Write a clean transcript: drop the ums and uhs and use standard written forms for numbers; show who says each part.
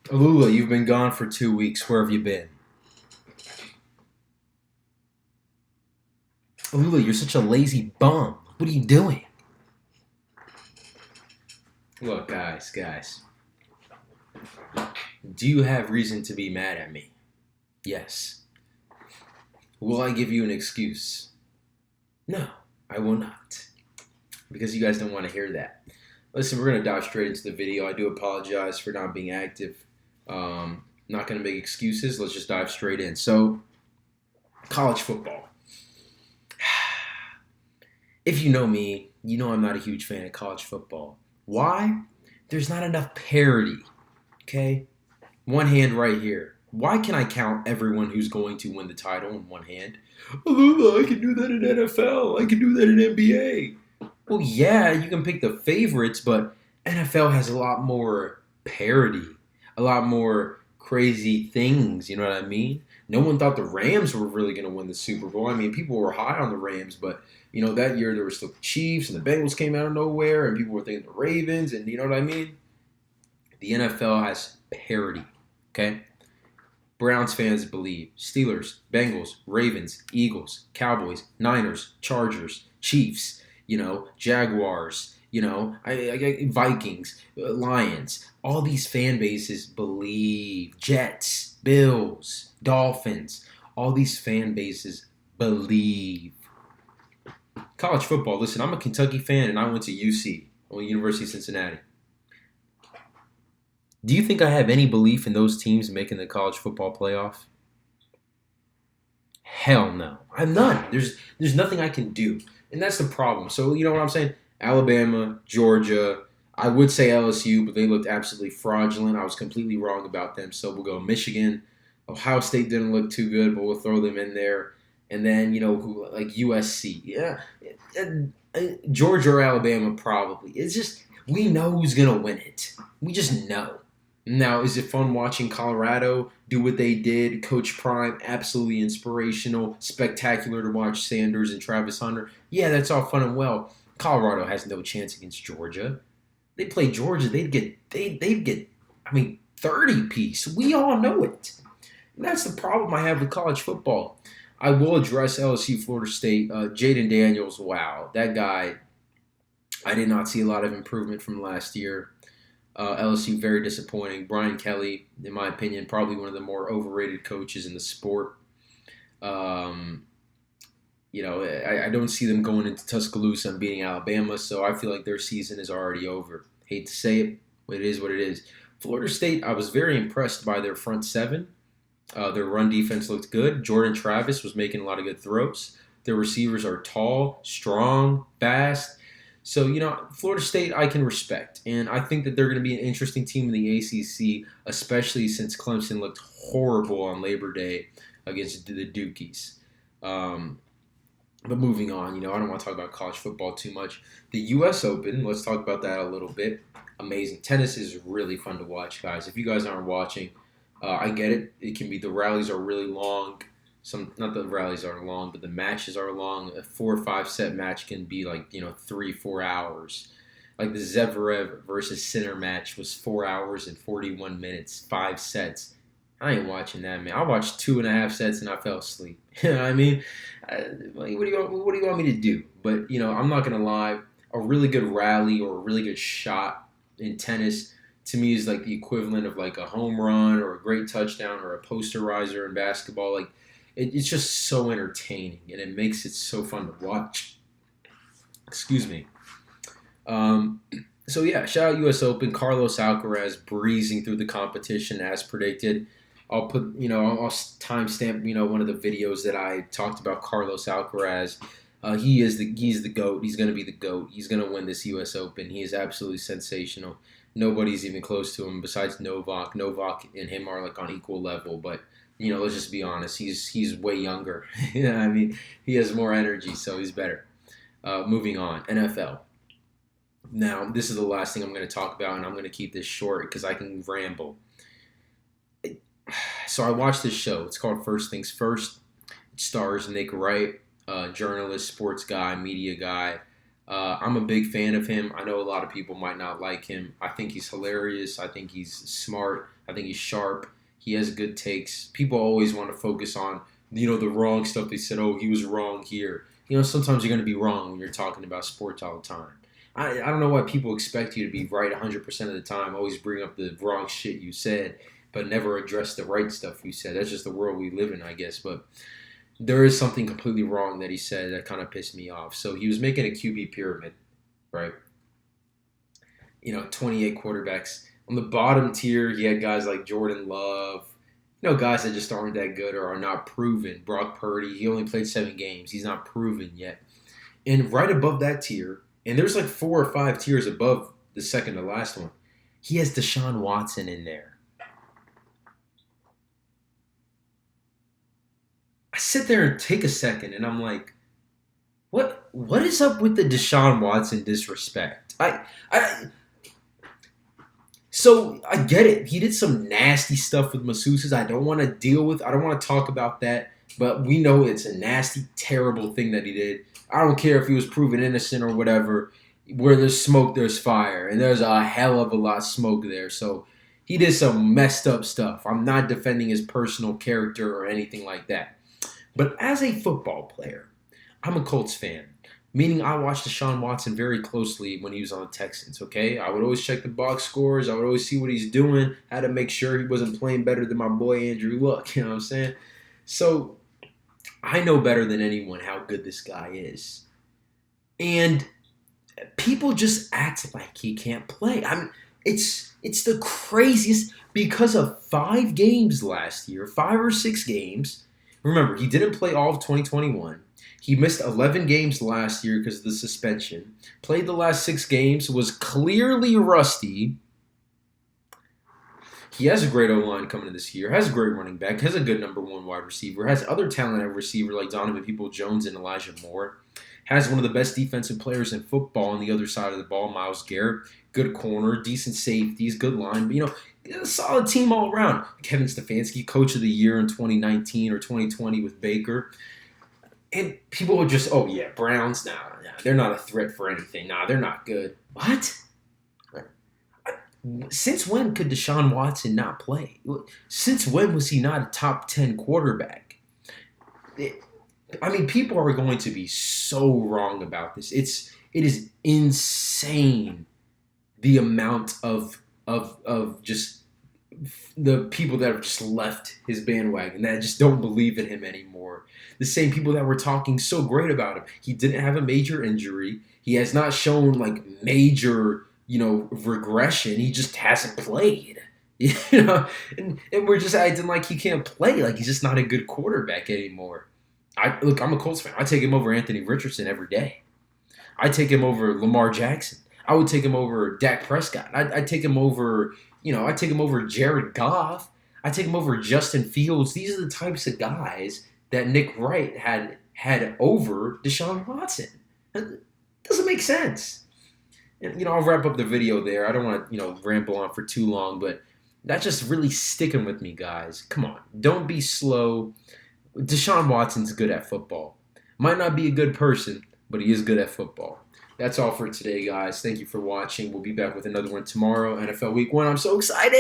Speaker 1: Alula, you've been gone for 2 weeks. Where have you been? Alula, you're such a lazy bum. What are you doing? Look, guys. Do you have reason to be mad at me? Yes. Will I give you an excuse? No, I will not. Because you guys don't want to hear that. Listen, we're going to dive straight into the video. I do apologize for not being active. Not going to make excuses. Let's just dive straight in. So, college football. If you know me, you know I'm not a huge fan of college football. Why? There's not enough parity. Okay? One hand right here. Why can I count everyone who's going to win the title in one hand? Oh, I can do that in NFL. I can do that in NBA. Well, yeah, you can pick the favorites, but NFL has a lot more parity, a lot more crazy things. You know what I mean? No one thought the Rams were really going to win the Super Bowl. I mean, people were high on the Rams, but that year there were still the Chiefs and the Bengals came out of nowhere, and people were thinking the Ravens, and you know what I mean? The NFL has parity. Okay. Browns fans believe Steelers, Bengals, Ravens, Eagles, Cowboys, Niners, Chargers, Chiefs, Jaguars, Vikings, Lions. All these fan bases believe Jets, Bills, Dolphins. All these fan bases believe. College football. Listen, I'm a Kentucky fan, and I went to UC, University of Cincinnati. Do you think I have any belief in those teams making the college football playoff? Hell no. I'm none. There's nothing I can do. And that's the problem. So you know what I'm saying? Alabama, Georgia, I would say LSU, but they looked absolutely fraudulent. I was completely wrong about them. So we'll go Michigan. Ohio State didn't look too good, but we'll throw them in there. And then, who like USC. Yeah. Georgia or Alabama probably. It's just we know who's gonna win it. We just know. Now, is it fun watching Colorado do what they did? Coach Prime, absolutely inspirational, spectacular to watch Sanders and Travis Hunter. Yeah, that's all fun and well. Colorado has no chance against Georgia. They play Georgia, they'd get 30 piece. We all know it. And that's the problem I have with college football. I will address LSU Florida State. Jaden Daniels, wow, that guy, I did not see a lot of improvement from last year. LSU, very disappointing. Brian Kelly, in my opinion, probably one of the more overrated coaches in the sport. Um, I don't see them going into Tuscaloosa and beating Alabama, so I feel like their season is already over. Hate to say it, but it is what it is. Florida State, I was very impressed by their front seven. Their run defense looked good. Jordan Travis was making a lot of good throws. Their receivers are tall, strong, fast. So, Florida State I can respect. And I think that they're going to be an interesting team in the ACC, especially since Clemson looked horrible on Labor Day against the Dukies. But moving on, I don't want to talk about college football too much. The U.S. Open, let's talk about that a little bit. Amazing. Tennis is really fun to watch, guys. If you guys aren't watching, I get it. It can be the rallies are really long. Not the rallies are long, but the matches are long. A 4 or 5 set match can be 3-4 hours. Like the Zverev versus Sinner match was 4 hours and 41 minutes, 5 sets. I ain't watching that, man. I watched 2.5 sets and I fell asleep. You know what I mean? What do you want me to do? But I'm not gonna lie. A really good rally or a really good shot in tennis to me is like the equivalent of like a home run or a great touchdown or a posterizer in basketball. It's just so entertaining and it makes it so fun to watch. Excuse me. So yeah, shout out U.S. Open. Carlos Alcaraz breezing through the competition as predicted. I'll I'll timestamp, one of the videos that I talked about Carlos Alcaraz. He's the GOAT. He's going to be the GOAT. He's going to win this U.S. Open. He is absolutely sensational. Nobody's even close to him besides Novak. Novak and him are like on equal level, but let's just be honest. He's way younger. He has more energy, so he's better. Moving on, NFL. Now, this is the last thing I'm going to talk about, and I'm going to keep this short because I can ramble. So I watched this show. It's called First Things First. It stars Nick Wright, journalist, sports guy, media guy. I'm a big fan of him. I know a lot of people might not like him. I think he's hilarious. I think he's smart. I think he's sharp. He has good takes. People always want to focus on, the wrong stuff. They said, oh, he was wrong here. Sometimes you're going to be wrong when you're talking about sports all the time. I don't know why people expect you to be right 100% of the time, always bring up the wrong shit you said, but never address the right stuff you said. That's just the world we live in, I guess. But there is something completely wrong that he said that kind of pissed me off. So he was making a QB pyramid, right? 28 quarterbacks. On the bottom tier, he had guys like Jordan Love, guys that just aren't that good or are not proven. Brock Purdy, he only played 7 games. He's not proven yet. And right above that tier, and there's like 4 or 5 tiers above the second to last one, he has Deshaun Watson in there. I sit there and take a second, and I'm like, what is up with the Deshaun Watson disrespect? So I get it. He did some nasty stuff with masseuses. I don't want to talk about that, but we know it's a nasty, terrible thing that he did. I don't care if he was proven innocent or whatever. Where there's smoke, there's fire, and there's a hell of a lot of smoke there. So he did some messed up stuff. I'm not defending his personal character or anything like that. But as a football player, I'm a Colts fan, meaning I watched Deshaun Watson very closely when he was on the Texans, okay? I would always check the box scores. I would always see what he's doing. I had to make sure he wasn't playing better than my boy Andrew Luck, you know what I'm saying? So I know better than anyone how good this guy is. And people just act like he can't play. It's the craziest because of 5 games last year, 5 or 6 games. Remember, he didn't play all of 2021. He missed 11 games last year because of the suspension. Played the last 6 games, was clearly rusty. He has a great O-line coming in this year, has a great running back, has a good number 1 wide receiver, has other talent at receiver like Donovan Peoples-Jones and Elijah Moore. Has one of the best defensive players in football on the other side of the ball, Myles Garrett. Good corner, decent safeties, good line. But, a solid team all around. Kevin Stefanski, coach of the year in 2019 or 2020 with Baker. And people would just, oh, yeah, Browns, nah, they're not a threat for anything. Nah, they're not good. What? Since when could Deshaun Watson not play? Since when was he not a top 10 quarterback? People are going to be so wrong about this. It is insane the amount of just the people that have just left his bandwagon, that just don't believe in him anymore. The same people that were talking so great about him. He didn't have a major injury. He has not shown like major, regression. He just hasn't played. And we're just acting like he can't play, like he's just not a good quarterback anymore. I'm a Colts fan. I take him over Anthony Richardson every day. I take him over Lamar Jackson. I would take him over Dak Prescott. I'd take him over, I'd take him over Jared Goff. I'd take him over Justin Fields. These are the types of guys that Nick Wright had over Deshaun Watson. That doesn't make sense. And, I'll wrap up the video there. I don't want to, ramble on for too long, but that's just really sticking with me, guys. Come on. Don't be slow. Deshaun Watson's good at football. Might not be a good person, but he is good at football. That's all for today, guys. Thank you for watching. We'll be back with another one tomorrow, NFL Week 1. I'm so excited.